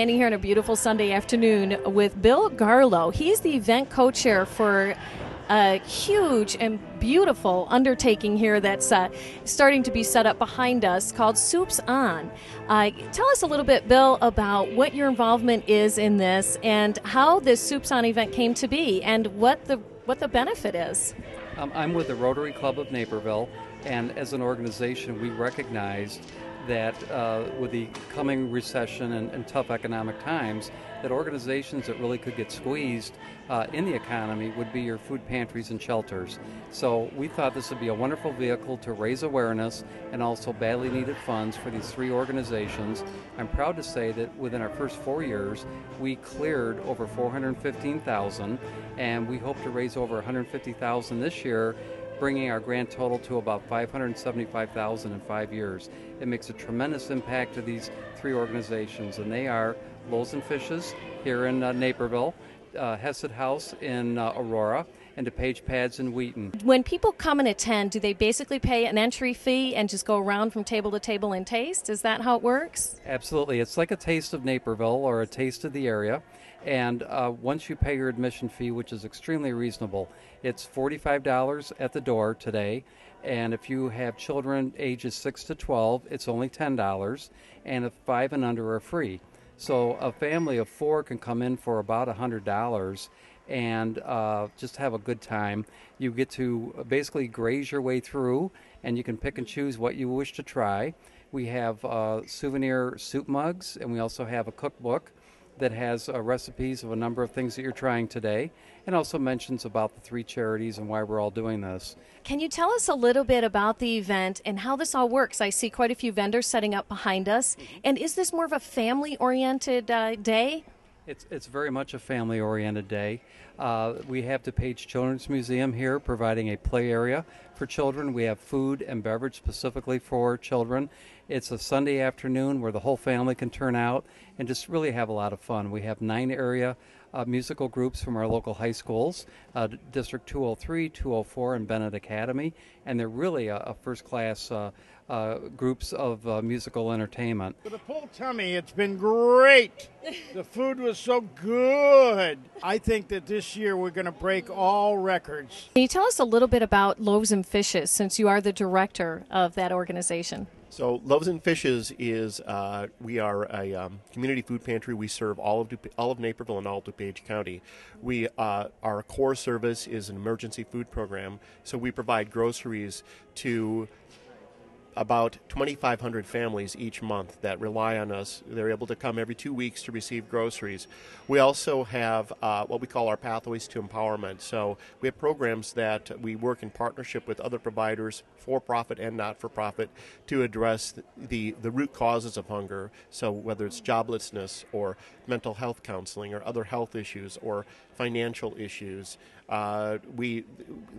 standing here on a beautiful Sunday afternoon with Bill Garlow. He's the event co-chair for a huge and beautiful undertaking here that's starting to be set up behind us called Soups On. Tell us a little bit, Bill, about what your involvement is in this and how this Soups On event came to be and what the benefit is. I'm with the Rotary Club of Naperville, and as an organization we recognized that with the coming recession and tough economic times, that organizations that really could get squeezed in the economy would be your food pantries and shelters. So we thought this would be a wonderful vehicle to raise awareness and also badly needed funds for these three organizations. I'm proud to say that within our first 4 years, we cleared over $415,000, and we hope to raise over $150,000 this year, bringing our grand total to about $575,000 in 5 years. It makes a tremendous impact to these three organizations, and they are Loaves and Fishes here in Naperville, Hesed House in Aurora, and DuPage Pads in Wheaton. When people come and attend, do they basically pay an entry fee and just go around from table to table and taste? Is that how it works? Absolutely. It's like a taste of Naperville or a taste of the area. And once you pay your admission fee, which is extremely reasonable, it's $45 at the door today. And if you have children ages 6 to 12, it's only $10. And if 5 and under are free. So a family of 4 can come in for about $100 and just have a good time. You get to basically graze your way through, and you can pick and choose what you wish to try. We have souvenir soup mugs, and we also have a cookbook that has recipes of a number of things that you're trying today, and also mentions about the three charities and why we're all doing this. Can you tell us a little bit about the event and how this all works? I see quite a few vendors setting up behind us. And is this more of a family-oriented day? It's very much a family-oriented day. We have DuPage Children's Museum here providing a play area for children. We have food and beverage specifically for children. It's a Sunday afternoon where the whole family can turn out and just really have a lot of fun. We have 9 area musical groups from our local high schools, District 203, 204, and Bennett Academy, and they're really a first-class groups of musical entertainment. For the full tummy, it's been great. The food was so good. I think that this year we're going to break all records. Can you tell us a little bit about Loaves and Fishes, since you are the director of that organization? So Loaves and Fishes is, we are a community food pantry. We serve all of Naperville and all of DuPage County. Our core service is an emergency food program, so we provide groceries to about 2,500 families each month that rely on us. They're able to come every 2 weeks to receive groceries. We also have what we call our Pathways to Empowerment. So we have programs that we work in partnership with other providers, for-profit and not-for-profit, to address the root causes of hunger. So whether it's joblessness or mental health counseling or other health issues or financial issues. We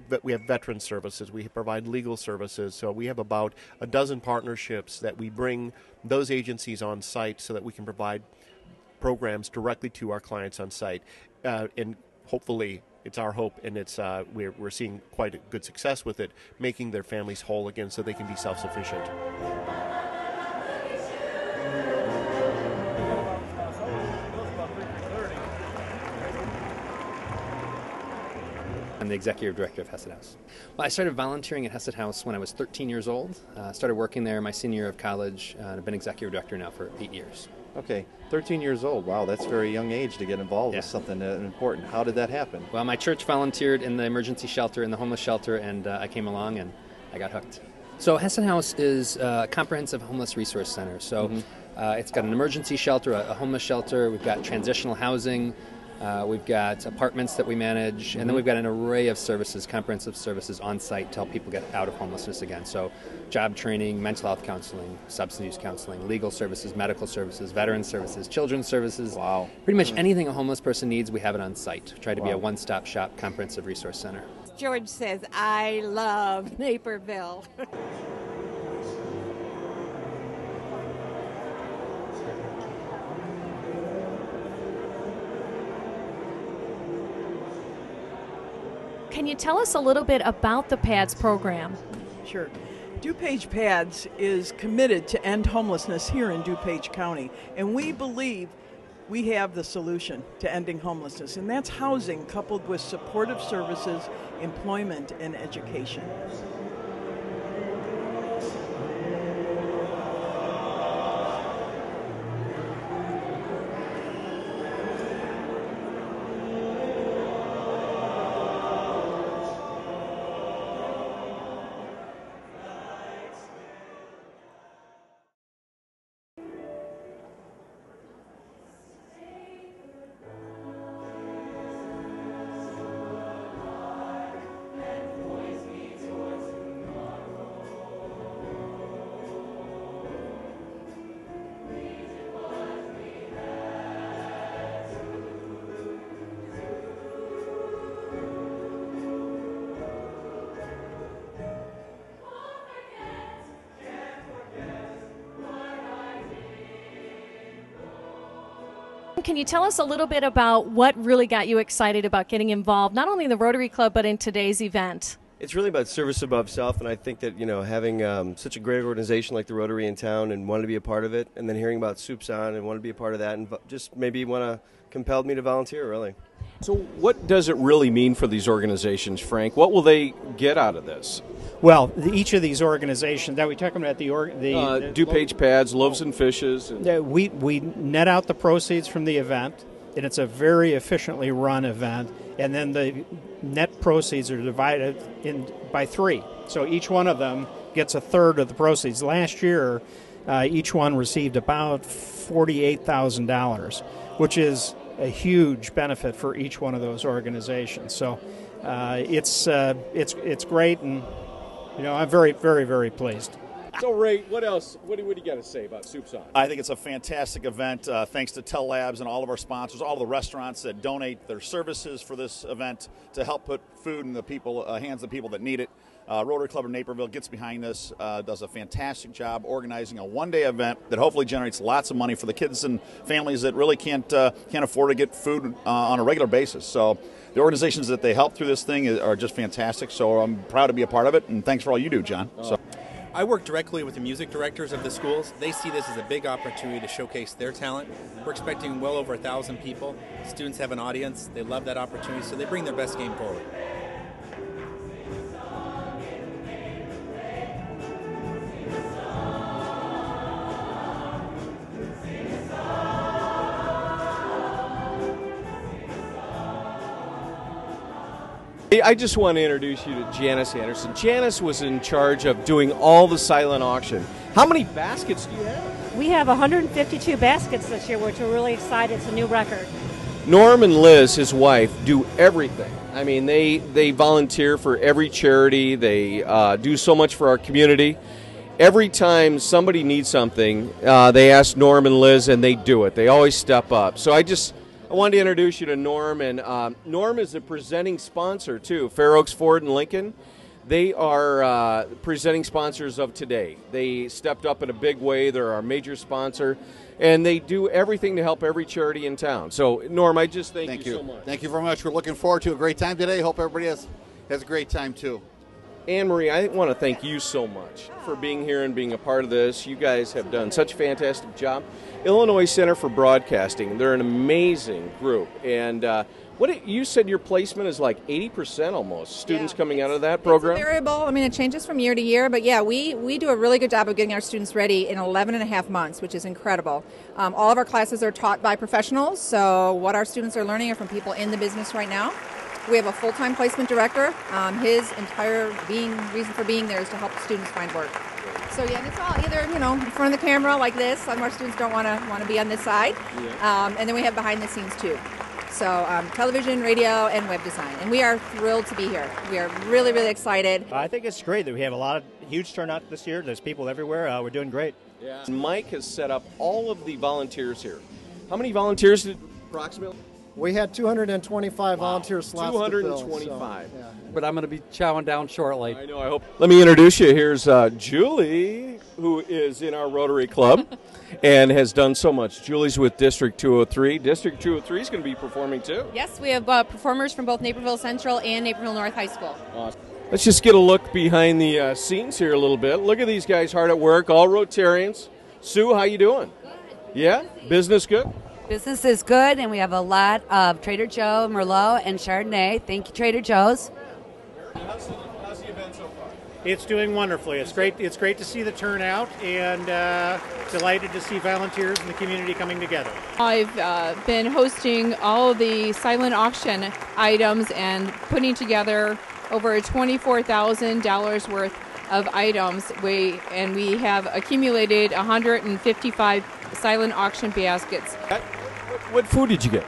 have veteran services. We provide legal services. So we have about a dozen partnerships that we bring those agencies on site so that we can provide programs directly to our clients on site. And hopefully, it's our hope, and it's we're seeing quite a good success with it, making their families whole again so they can be self-sufficient. I'm the executive director of Hesed House. Well, I started volunteering at Hesed House when I was 13 years old. Started working there my senior year of college, and I've been executive director now for 8 years. Okay, 13 years old. Wow, that's a very young age to get involved with something important. How did that happen? Well, my church volunteered in the emergency shelter, in the homeless shelter, and I came along and I got hooked. So Hesed House is a comprehensive homeless resource center. So it's got an emergency shelter, a homeless shelter. We've got transitional housing. We've got apartments that we manage, and then we've got an array of services, comprehensive services on site to help people get out of homelessness again. So job training, mental health counseling, substance use counseling, legal services, medical services, veteran services, children's services. Wow. Pretty much anything a homeless person needs, we have it on site. Try to be a one-stop shop comprehensive resource center. George says, I love Naperville. Can you tell us a little bit about the PADS program? Sure. DuPage Pads is committed to end homelessness here in DuPage County, and we believe we have the solution to ending homelessness, and that's housing coupled with supportive services, employment, and education. Can you tell us a little bit about what really got you excited about getting involved, not only in the Rotary Club, but in today's event? It's really about service above self, and I think that, having such a great organization like the Rotary in town and wanting to be a part of it, and then hearing about Soup's On and want to be a part of that, and just maybe compelled me to volunteer, really. So what does it really mean for these organizations, Frank? What will they get out of this? Well, each of these organizations that we talk about DuPage Pads, Loaves and Fishes. We net out the proceeds from the event, and it's a very efficiently run event. And then the net proceeds are divided by 3. So each one of them gets a third of the proceeds. Last year, each one received about $48,000, which is a huge benefit for each one of those organizations. So it's great, and I'm very, very, very pleased. So, Ray, what else? What do you got to say about Soup's On? I think it's a fantastic event. Thanks to Tell Labs and all of our sponsors, all of the restaurants that donate their services for this event to help put food in the hands of people that need it. Rotary Club of Naperville gets behind this, does a fantastic job organizing a one-day event that hopefully generates lots of money for the kids and families that really can't afford to get food on a regular basis. So the organizations that they help through this thing are just fantastic. So I'm proud to be a part of it, and thanks for all you do, John. I work directly with the music directors of the schools. They see this as a big opportunity to showcase their talent. We're expecting well over 1,000 people. Students have an audience. They love that opportunity, so they bring their best game forward. I just want to introduce you to Janice Anderson. Janice was in charge of doing all the silent auction. How many baskets do you have? We have 152 baskets this year, which we're really excited. It's a new record. Norm and Liz, his wife, do everything. I mean, they volunteer for every charity. They do so much for our community. Every time somebody needs something, they ask Norm and Liz, and they do it. They always step up. So I wanted to introduce you to Norm, and Norm is a presenting sponsor, too. Fair Oaks, Ford, and Lincoln. They are presenting sponsors of today. They stepped up in a big way. They're our major sponsor, and they do everything to help every charity in town. So, Norm, I just thank you so much. Thank you very much. We're looking forward to a great time today. Hope everybody has a great time, too. Anne-Marie, I want to thank you so much for being here and being a part of this. You guys have done such a fantastic job. Illinois Center for Broadcasting, they're an amazing group. And you said your placement is like 80% almost, students coming out of that program? It's a variable. I mean, it changes from year to year. But, yeah, we do a really good job of getting our students ready in 11 and a half months, which is incredible. All of our classes are taught by professionals. So what our students are learning are from people in the business right now. We have a full-time placement director. His entire reason for being there is to help the students find work. So yeah, and it's all either in front of the camera like this. Some of our students don't want to be on this side, and then we have behind the scenes too. So television, radio, and web design, and we are thrilled to be here. We are really, really excited. I think it's great that we have a huge turnout this year. There's people everywhere. We're doing great. Yeah. Mike has set up all of the volunteers here. How many volunteers did approximately? We had 225 volunteer slots. 225. To fill, so, But I'm going to be chowing down shortly. I know, I hope. Let me introduce you. Here's Julie, who is in our Rotary Club and has done so much. Julie's with District 203. District 203 is going to be performing too. Yes, we have performers from both Naperville Central and Naperville North High School. Awesome. Let's just get a look behind the scenes here a little bit. Look at these guys hard at work, all Rotarians. Sue, how you doing? Good. Yeah? Business good? Business is good, and we have a lot of Trader Joe, Merlot, and Chardonnay. Thank you, Trader Joe's. How's the event so far? It's doing wonderfully. It's great to see the turnout, and delighted to see volunteers in the community coming together. I've been hosting all of the silent auction items and putting together over $24,000 worth of items. We have accumulated 155 silent auction baskets. What food did you get?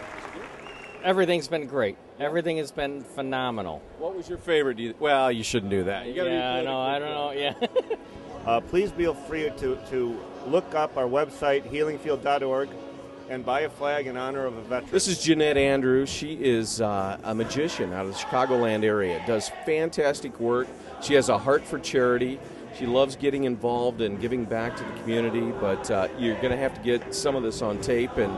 Everything's been great. Everything has been phenomenal. What was your favorite? Well, you shouldn't do that. I don't know. Yeah. Please feel free to look up our website, healingfield.org, and buy a flag in honor of a veteran. This is Jeanette Andrews. She is a magician out of the Chicagoland area. Does fantastic work. She has a heart for charity. She loves getting involved and giving back to the community, but you're going to have to get some of this on tape and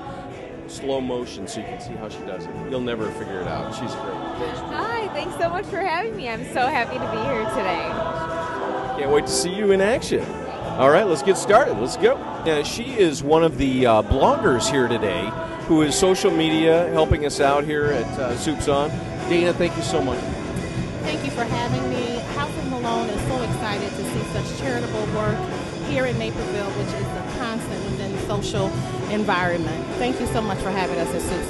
slow motion so you can see how she does it. You'll never figure it out. She's great. Hi, thanks so much for having me. I'm so happy to be here today. Can't wait to see you in action. All right, let's get started. Let's go. She is one of the bloggers here today who is social media helping us out here at Soups On. Dana, thank you so much. Thank you for having me. House of Malone is so excited to see such charitable work here in Naperville, which is a constant within the social environment. Thank you so much for having us at Soups.